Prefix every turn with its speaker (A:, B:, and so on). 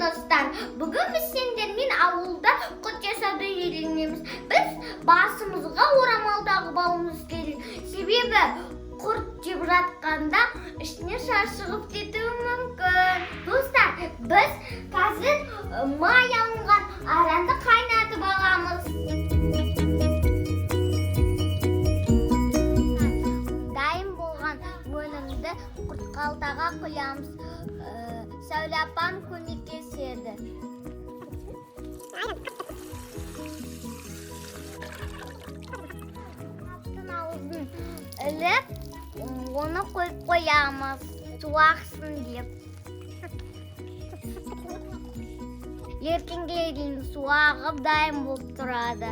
A: достар, бүгін біз сендермен ауылда құт жасауды үйренеміз. Біз басымызға орамал тағып алуымыз керек. Себебі құрт жеп жатқанда ішіне шаш шығып кетуі мүмкін. Достар, біз қазір май алынған аранды қайнатып аламыз. Дайын болған өнімді құрт қалтаға құямыз. Сәуле апам көмектеседі. Құрттың аузын іліп, оны қойып қоямыз, су ақсын деп. Ертеңге дейін су ағып дайын болып тұрады.